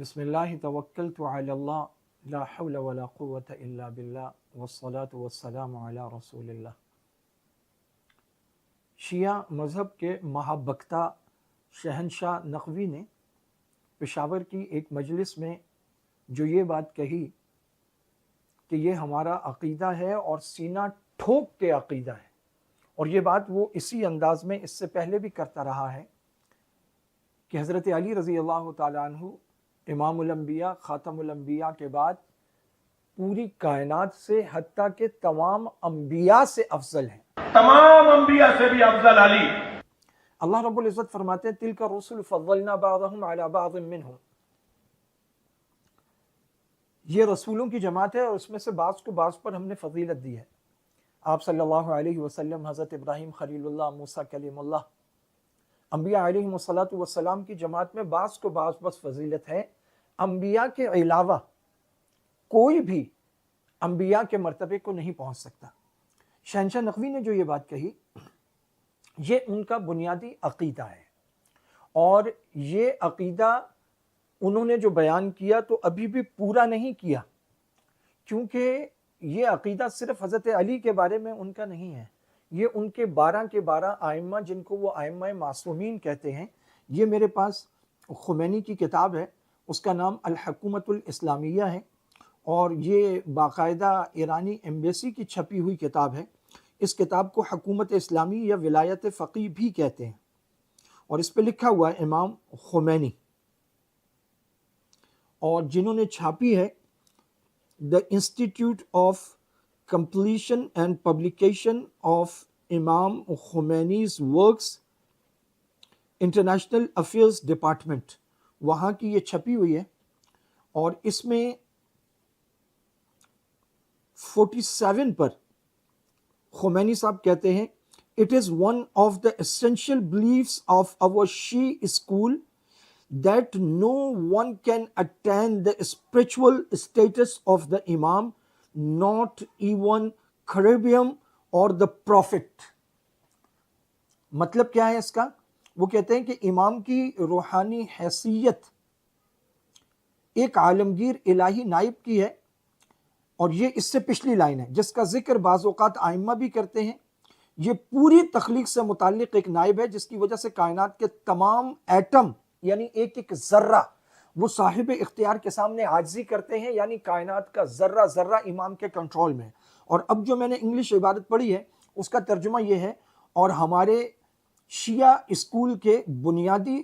بسم اللہ توکلت علی اللہ لا حول ولا قوة الا باللہ والصلاة والسلام علی رسول اللہ۔ شیعہ مذہب کے مہابختہ شہنشاہ نقوی نے پشاور کی ایک مجلس میں جو یہ بات کہی کہ یہ ہمارا عقیدہ ہے اور سینہ ٹھوک کے عقیدہ ہے، اور یہ بات وہ اسی انداز میں اس سے پہلے بھی کرتا رہا ہے کہ حضرت علی رضی اللہ تعالیٰ عنہ امام الانبیاء خاتم الانبیاء کے بعد پوری کائنات سے حتیٰ کہ تمام انبیاء سے افضل ہیں، تمام انبیاء سے بھی افضل علی۔ اللہ رب العزت فرماتے ہیں تلک الرسل فضلنا بعضهم علی بعض منہم، یہ رسولوں کی جماعت ہے اور اس میں سے بعض کو بعض پر ہم نے فضیلت دی ہے۔ آپ صلی اللہ علیہ وسلم، حضرت ابراہیم خلیل اللہ، موسیٰ کلیم اللہ، انبیاء علیہم السلام کی جماعت میں بعض کو بعض بس فضیلت ہے، انبیاء کے علاوہ کوئی بھی انبیاء کے مرتبے کو نہیں پہنچ سکتا۔ شہنشاہ نقوی نے جو یہ بات کہی یہ ان کا بنیادی عقیدہ ہے، اور یہ عقیدہ انہوں نے جو بیان کیا تو ابھی بھی پورا نہیں کیا، کیونکہ یہ عقیدہ صرف حضرت علی کے بارے میں ان کا نہیں ہے، یہ ان کے 12 کے 12 ائمہ جن کو وہ ائمہ معصومین کہتے ہیں۔ یہ میرے پاس خمینی کی کتاب ہے، اس کا نام الحکومت الاسلامیہ ہے، اور یہ باقاعدہ ایرانی ایمبیسی کی چھپی ہوئی کتاب ہے۔ اس کتاب کو حکومت اسلامی یا ولایت فقیہ بھی کہتے ہیں، اور اس پہ لکھا ہوا ہے امام خمینی، اور جنہوں نے چھاپی ہے the institute of completion and publication of امام خمینی's works انٹرنیشنل افیئرز ڈپارٹمنٹ، وہاں کی یہ چھپی ہوئی ہے، اور اس میں 47 پر خمینی صاحب کہتے ہیں it is one of the essential beliefs of our Shia school that no one can attain the spiritual status of the Imam, not even Caribbean or the Prophet۔ مطلب کیا ہے اس کا؟ وہ کہتے ہیں کہ امام کی روحانی حیثیت ایک عالمگیر الہی نائب کی ہے، اور یہ اس سے پچھلی لائن ہے جس کا ذکر بعض اوقات ائمہ بھی کرتے ہیں۔ یہ پوری تخلیق سے متعلق ایک نائب ہے جس کی وجہ سے کائنات کے تمام ایٹم یعنی ایک ایک ذرہ وہ صاحب اختیار کے سامنے عاجزی کرتے ہیں، یعنی کائنات کا ذرہ ذرہ امام کے کنٹرول میں ہے۔ اور اب جو میں نے انگلش عبارت پڑھی ہے اس کا ترجمہ یہ ہے، اور ہمارے شیعہ اسکول کے بنیادی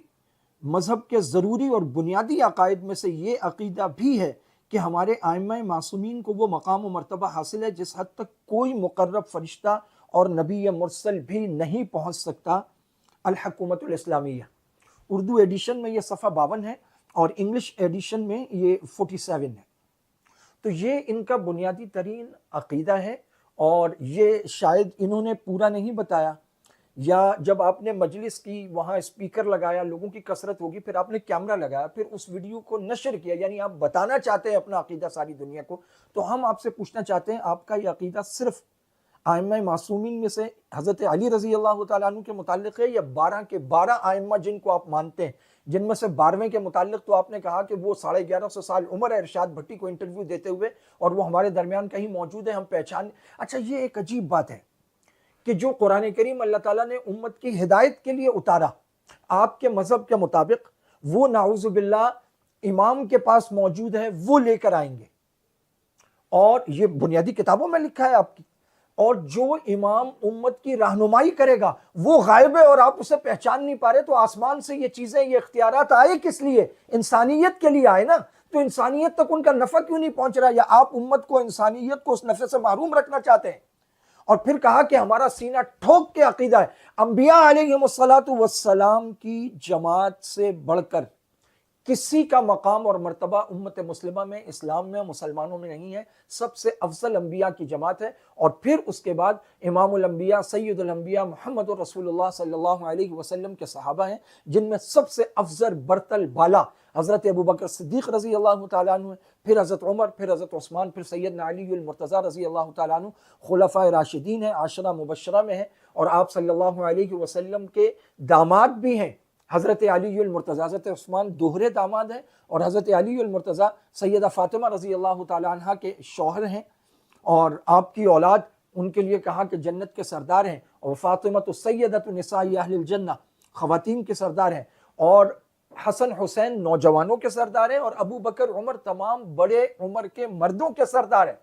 مذہب کے ضروری اور بنیادی عقائد میں سے یہ عقیدہ بھی ہے کہ ہمارے ائمہ معصومین کو وہ مقام و مرتبہ حاصل ہے جس حد تک کوئی مقرب فرشتہ اور نبی مرسل بھی نہیں پہنچ سکتا۔ الحکومت الاسلامیہ، اردو ایڈیشن میں یہ صفحہ 52 ہے اور انگلش ایڈیشن میں یہ 47 ہے۔ تو یہ ان کا بنیادی ترین عقیدہ ہے، اور یہ شاید انہوں نے پورا نہیں بتایا، یا جب آپ نے مجلس کی وہاں اسپیکر لگایا، لوگوں کی کثرت ہوگی، پھر آپ نے کیمرہ لگایا، پھر اس ویڈیو کو نشر کیا، یعنی آپ بتانا چاہتے ہیں اپنا عقیدہ ساری دنیا کو، تو ہم آپ سے پوچھنا چاہتے ہیں آپ کا یہ عقیدہ صرف ائمہ معصومین میں سے حضرت علی رضی اللہ تعالیٰ عنہ کے متعلق ہے، یا 12 کے 12 ائمہ جن کو آپ مانتے ہیں، جن میں سے 12ویں کے متعلق تو آپ نے کہا کہ وہ 1150 سال عمر ہے ارشاد بھٹی کو انٹرویو دیتے ہوئے، اور وہ ہمارے درمیان کہیں موجود ہے، ہم پہچان۔ اچھا، یہ ایک عجیب بات ہے کہ جو قرآن کریم اللہ تعالیٰ نے امت کی ہدایت کے لیے اتارا آپ کے مذہب کے مطابق، وہ نعوذ باللہ امام کے پاس موجود ہے، وہ لے کر آئیں گے، اور یہ بنیادی کتابوں میں لکھا ہے آپ کی، اور جو امام امت کی رہنمائی کرے گا وہ غائب ہے اور آپ اسے پہچان نہیں پا رہے، تو آسمان سے یہ چیزیں، یہ اختیارات آئے کس لیے؟ انسانیت کے لیے آئے نا، تو انسانیت تک ان کا نفع کیوں نہیں پہنچ رہا؟ یا آپ امت کو، انسانیت کو اس نفع سے محروم رکھنا چاہتے ہیں؟ اور پھر کہا کہ ہمارا سینہ ٹھوک کے عقیدہ ہے انبیاء علیہم السلام کی جماعت سے بڑھ کر کسی کا مقام اور مرتبہ امت مسلمہ میں، اسلام میں، مسلمانوں میں نہیں ہے، سب سے افضل انبیاء کی جماعت ہے۔ اور پھر اس کے بعد امام الانبیاء سید الانبیاء محمد رسول اللہ صلی اللہ علیہ وسلم کے صحابہ ہیں، جن میں سب سے افضل برتر بالا حضرت ابوبکر صدیق رضی اللہ تعالیٰ عنہ، پھر حضرت عمر، پھر حضرت عثمان، پھر سیدنا علی المرتضیٰ رضی اللہ تعالیٰ عنہ، خلفائے راشدین ہیں، عاشرہ مبشرہ میں ہیں، اور آپ صلی اللہ علیہ وسلم کے داماد بھی ہیں، حضرت علی المرتضیٰ، حضرت عثمان دوہرے داماد ہیں اور حضرت علی المرتضیٰ سیدہ فاطمہ رضی اللہ تعالی عنہ کے شوہر ہیں، اور آپ کی اولاد ان کے لیے کہا کہ جنت کے سردار ہیں، اور فاطمہ تو سیدۃ نساء اہل الجنہ، خواتین کے سردار ہیں، اور حسن حسین نوجوانوں کے سردار ہیں، اور ابو بکر عمر تمام بڑے عمر کے مردوں کے سردار ہیں۔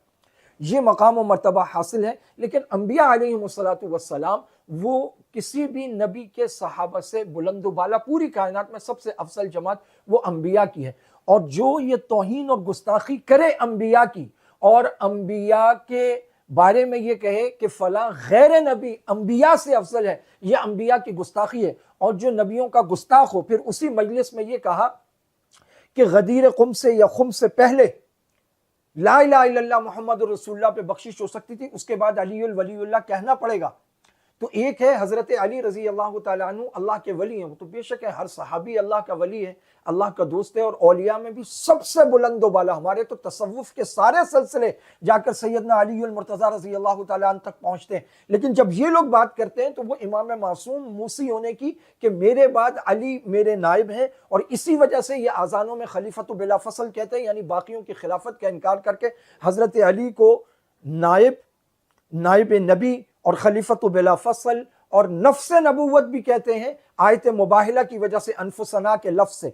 یہ مقام و مرتبہ حاصل ہے، لیکن انبیاء علیہم السلام وہ کسی بھی نبی کے صحابہ سے بلند و بالا، پوری کائنات میں سب سے افضل جماعت وہ انبیاء کی ہے، اور جو یہ توہین اور گستاخی کرے انبیاء کی اور انبیاء کے بارے میں یہ کہے کہ فلاں غیر نبی انبیاء سے افضل ہے، یہ انبیاء کی گستاخی ہے۔ اور جو نبیوں کا گستاخ ہو پھر اسی مجلس میں یہ کہا کہ غدیر قم سے یا خم سے پہلے لا الہ الا اللہ محمد رسول اللہ پہ بخشش ہو سکتی تھی، اس کے بعد علی الولی اللہ کہنا پڑے گا۔ تو ایک ہے حضرت علی رضی اللہ تعالیٰ عنہ، اللہ کے ولی ہیں، وہ تو بے شک ہے، ہر صحابی اللہ کا ولی ہے، اللہ کا دوست ہے، اور اولیاء میں بھی سب سے بلند و بالا، ہمارے تو تصوف کے سارے سلسلے جا کر سیدنا علی المرتضیٰ رضی اللہ تعالیٰ عنہ تک پہنچتے ہیں۔ لیکن جب یہ لوگ بات کرتے ہیں تو وہ امام معصوم موسی ہونے کی کہ میرے بعد علی میرے نائب ہیں، اور اسی وجہ سے یہ آذانوں میں خلیفۃ بلا فصل کہتے ہیں، یعنی باقیوں کی خلافت کا انکار کر کے حضرت علی کو نائب نبی اور خلیفۃ بلا فصل اور نفس نبوت بھی کہتے ہیں، آیت مباہلہ کی وجہ سے انفسنا کے لفظ سے۔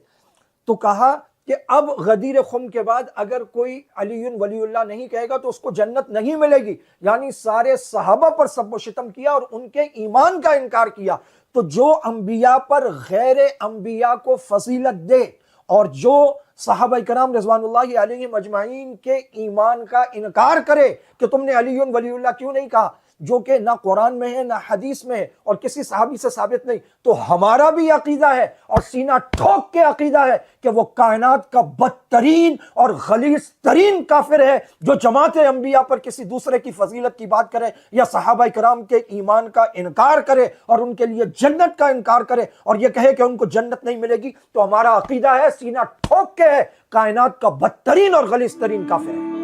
تو کہا کہ اب غدیر خم کے بعد اگر کوئی علی ولی اللہ نہیں کہے گا تو اس کو جنت نہیں ملے گی، یعنی سارے صحابہ پر سب و شتم کیا اور ان کے ایمان کا انکار کیا۔ تو جو انبیاء پر غیر انبیاء کو فضیلت دے اور جو صحابہ کرام رضوان اللہ علیہم اجمعین کے ایمان کا انکار کرے کہ تم نے علی ولی اللہ کیوں نہیں کہا، جو کہ نہ قرآن میں ہے نہ حدیث میں ہے اور کسی صحابی سے ثابت نہیں، تو ہمارا بھی عقیدہ ہے اور سینہ ٹھوک کے عقیدہ ہے کہ وہ کائنات کا بدترین اور غلیظ ترین کافر ہے جو جماعت انبیاء پر کسی دوسرے کی فضیلت کی بات کرے یا صحابہ کرام کے ایمان کا انکار کرے اور ان کے لیے جنت کا انکار کرے اور یہ کہے کہ ان کو جنت نہیں ملے گی، تو ہمارا عقیدہ ہے، سینہ ٹھوک کے ہے، کائنات کا بدترین اور غلیظ ترین کافر ہے۔